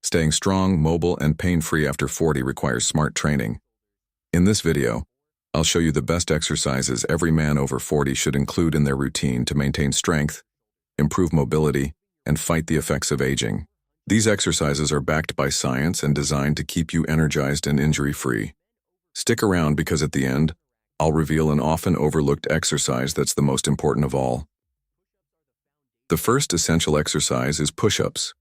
Staying strong, mobile, and pain-free after 40 requires smart training. In this video, I'll show you the best exercises every man over 40 should include in their routine to maintain strength, improve mobility, and fight the effects of aging. These exercises are backed by science and designed to keep you energized and injury-free. Stick around because at the end, I'll reveal an often overlooked exercise that's the most important of all. The first essential exercise is push-ups.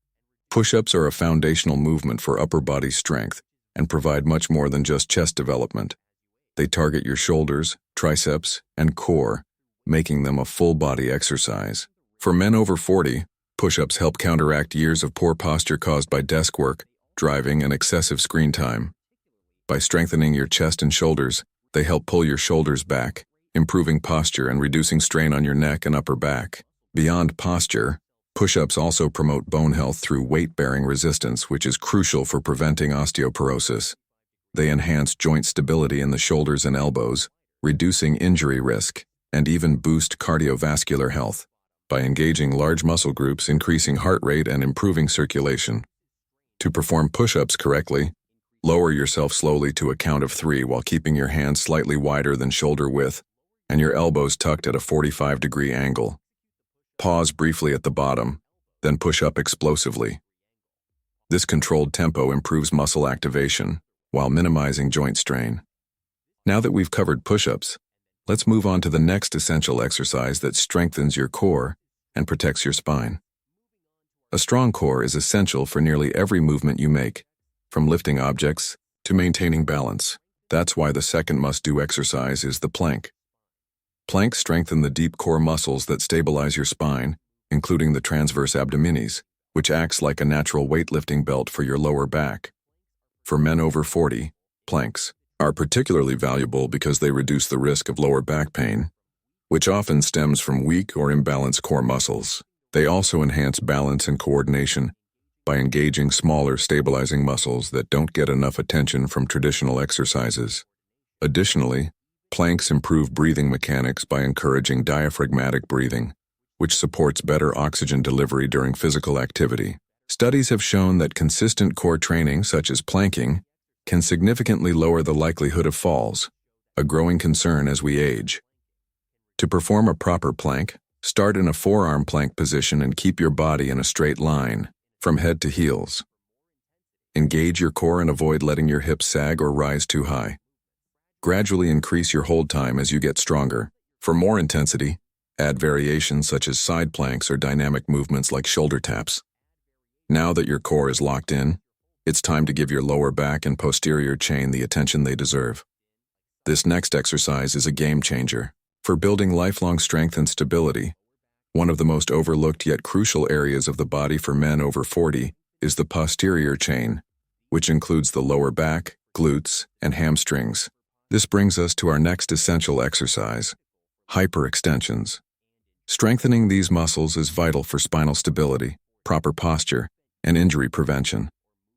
Push-ups are a foundational movement for upper body strength and provide much more than just chest development. They target your shoulders, triceps, and core, making them a full-body exercise. For men over 40, push-ups help counteract years of poor posture caused by desk work, driving, and excessive screen time. By strengthening your chest and shoulders, they help pull your shoulders back, improving posture and reducing strain on your neck and upper back. Beyond posture, push-ups also promote bone health through weight-bearing resistance, which is crucial for preventing osteoporosis. They enhance joint stability in the shoulders and elbows, reducing injury risk, and even boost cardiovascular health by engaging large muscle groups, increasing heart rate, and improving circulation. To perform push-ups correctly, lower yourself slowly to a count of 3 while keeping your hands slightly wider than shoulder width and your elbows tucked at a 45-degree angle. Pause briefly at the bottom, then push up explosively. This controlled tempo improves muscle activation while minimizing joint strain. Now that we've covered push-ups, let's move on to the next essential exercise that strengthens your core and protects your spine. A strong core is essential for nearly every movement you make, from lifting objects to maintaining balance. That's why the second must-do exercise is the plank. Planks strengthen the deep core muscles that stabilize your spine, including the transverse abdominis, which acts like a natural weightlifting belt for your lower back. For men over 40, planks are particularly valuable because they reduce the risk of lower back pain, which often stems from weak or imbalanced core muscles. They also enhance balance and coordination by engaging smaller, stabilizing muscles that don't get enough attention from traditional exercises. Additionally, planks improve breathing mechanics by encouraging diaphragmatic breathing, which supports better oxygen delivery during physical activity. Studies have shown that consistent core training, such as planking, can significantly lower the likelihood of falls, a growing concern as we age. To perform a proper plank, start in a forearm plank position and keep your body in a straight line, from head to heels. Engage your core and avoid letting your hips sag or rise too high. Gradually increase your hold time as you get stronger. For more intensity, add variations such as side planks or dynamic movements like shoulder taps. Now that your core is locked in, it's time to give your lower back and posterior chain the attention they deserve. This next exercise is a game changer. For building lifelong strength and stability, one of the most overlooked yet crucial areas of the body for men over 40 is the posterior chain, which includes the lower back, glutes, and hamstrings. This brings us to our next essential exercise, hyperextensions. Strengthening these muscles is vital for spinal stability, proper posture, and injury prevention,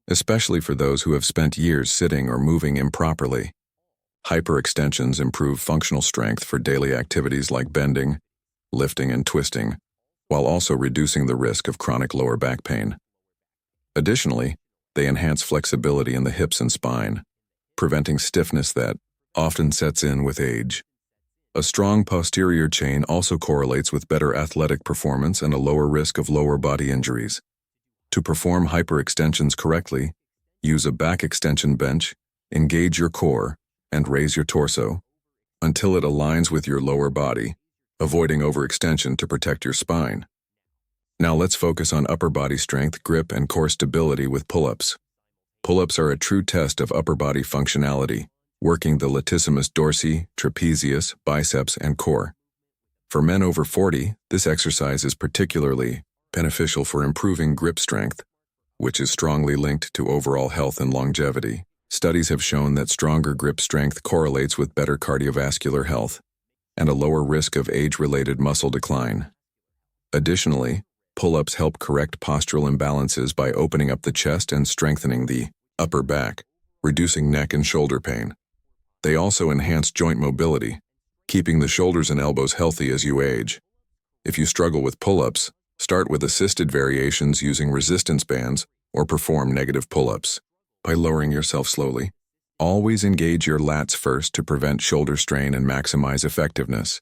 especially for those who have spent years sitting or moving improperly. Hyperextensions improve functional strength for daily activities like bending, lifting, and twisting, while also reducing the risk of chronic lower back pain. Additionally, they enhance flexibility in the hips and spine, preventing stiffness that often sets in with age. A strong posterior chain also correlates with better athletic performance and a lower risk of lower body injuries. To perform hyperextensions correctly, use a back extension bench, engage your core, and raise your torso until it aligns with your lower body, avoiding overextension to protect your spine. Now let's focus on upper body strength, grip, and core stability with pull-ups. Pull-ups are a true test of upper body functionality, working the latissimus dorsi, trapezius, biceps, and core. For men over 40, this exercise is particularly beneficial for improving grip strength, which is strongly linked to overall health and longevity. Studies have shown that stronger grip strength correlates with better cardiovascular health and a lower risk of age-related muscle decline. Additionally, pull-ups help correct postural imbalances by opening up the chest and strengthening the upper back, reducing neck and shoulder pain. They also enhance joint mobility, keeping the shoulders and elbows healthy as you age. If you struggle with pull-ups, start with assisted variations using resistance bands or perform negative pull-ups by lowering yourself slowly. Always engage your lats first to prevent shoulder strain and maximize effectiveness.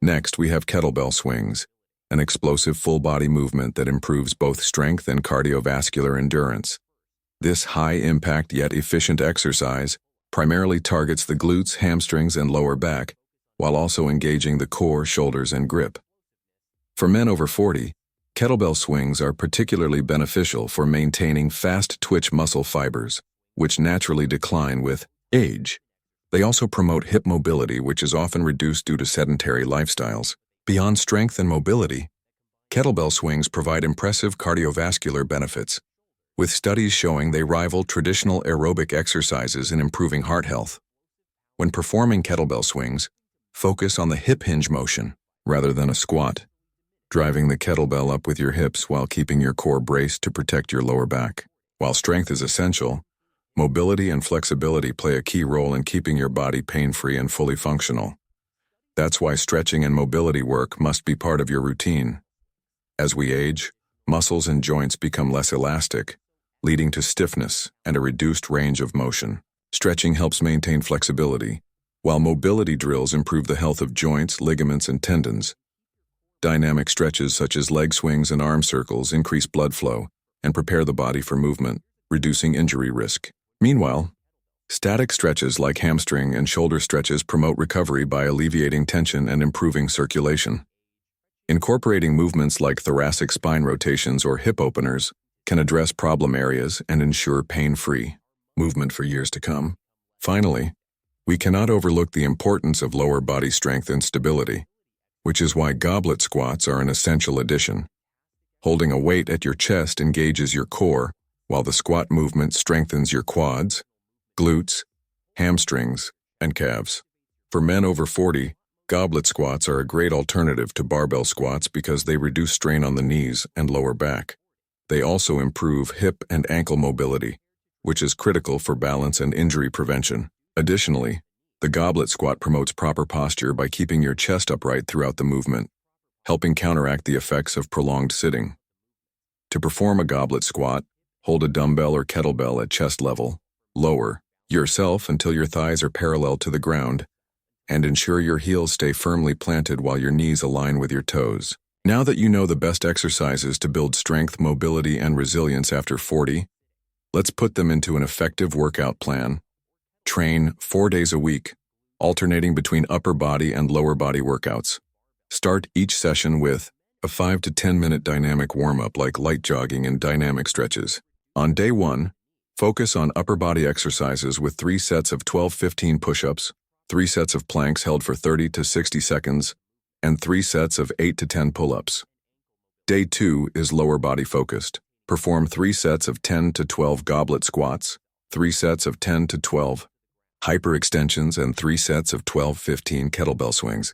Next, we have kettlebell swings, an explosive full-body movement that improves both strength and cardiovascular endurance. This high-impact yet efficient exercise primarily targets the glutes, hamstrings, and lower back, while also engaging the core, shoulders, and grip. For men over 40, kettlebell swings are particularly beneficial for maintaining fast-twitch muscle fibers, which naturally decline with age. They also promote hip mobility, which is often reduced due to sedentary lifestyles. Beyond strength and mobility, kettlebell swings provide impressive cardiovascular benefits, with studies showing they rival traditional aerobic exercises in improving heart health. When performing kettlebell swings, focus on the hip hinge motion rather than a squat, driving the kettlebell up with your hips while keeping your core braced to protect your lower back. While strength is essential, mobility and flexibility play a key role in keeping your body pain-free and fully functional. That's why stretching and mobility work must be part of your routine. As we age, muscles and joints become less elastic, leading to stiffness and a reduced range of motion. Stretching helps maintain flexibility, while mobility drills improve the health of joints, ligaments, and tendons. Dynamic stretches such as leg swings and arm circles increase blood flow and prepare the body for movement, reducing injury risk. Meanwhile, static stretches like hamstring and shoulder stretches promote recovery by alleviating tension and improving circulation. Incorporating movements like thoracic spine rotations or hip openers can address problem areas and ensure pain-free movement for years to come. Finally, we cannot overlook the importance of lower body strength and stability, which is why goblet squats are an essential addition. Holding a weight at your chest engages your core, while the squat movement strengthens your quads, glutes, hamstrings, and calves. For men over 40, goblet squats are a great alternative to barbell squats because they reduce strain on the knees and lower back. They also improve hip and ankle mobility, which is critical for balance and injury prevention. Additionally, the goblet squat promotes proper posture by keeping your chest upright throughout the movement, helping counteract the effects of prolonged sitting. To perform a goblet squat, hold a dumbbell or kettlebell at chest level, lower yourself until your thighs are parallel to the ground, and ensure your heels stay firmly planted while your knees align with your toes. Now that you know the best exercises to build strength, mobility, and resilience after 40, let's put them into an effective workout plan. Train 4 days a week, alternating between upper body and lower body workouts. Start each session with a 5 to 10 minute dynamic warm-up like light jogging and dynamic stretches. On day 1, focus on upper body exercises with 3 sets of 12-15 push-ups, 3 sets of planks held for 30 to 60 seconds, and 3 sets of 8 to 10 pull-ups. Day 2 is lower body focused. Perform 3 sets of 10 to 12 goblet squats, 3 sets of 10 to 12 hyperextensions, and 3 sets of 12-15 kettlebell swings.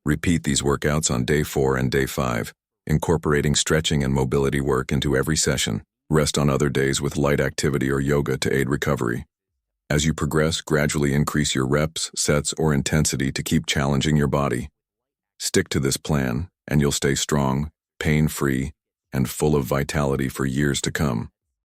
Repeat these workouts on day 4 and day 5, incorporating stretching and mobility work into every session. Rest on other days with light activity or yoga to aid recovery. As you progress, gradually increase your reps, sets, or intensity to keep challenging your body. Stick to this plan, and you'll stay strong, pain-free, and full of vitality for years to come.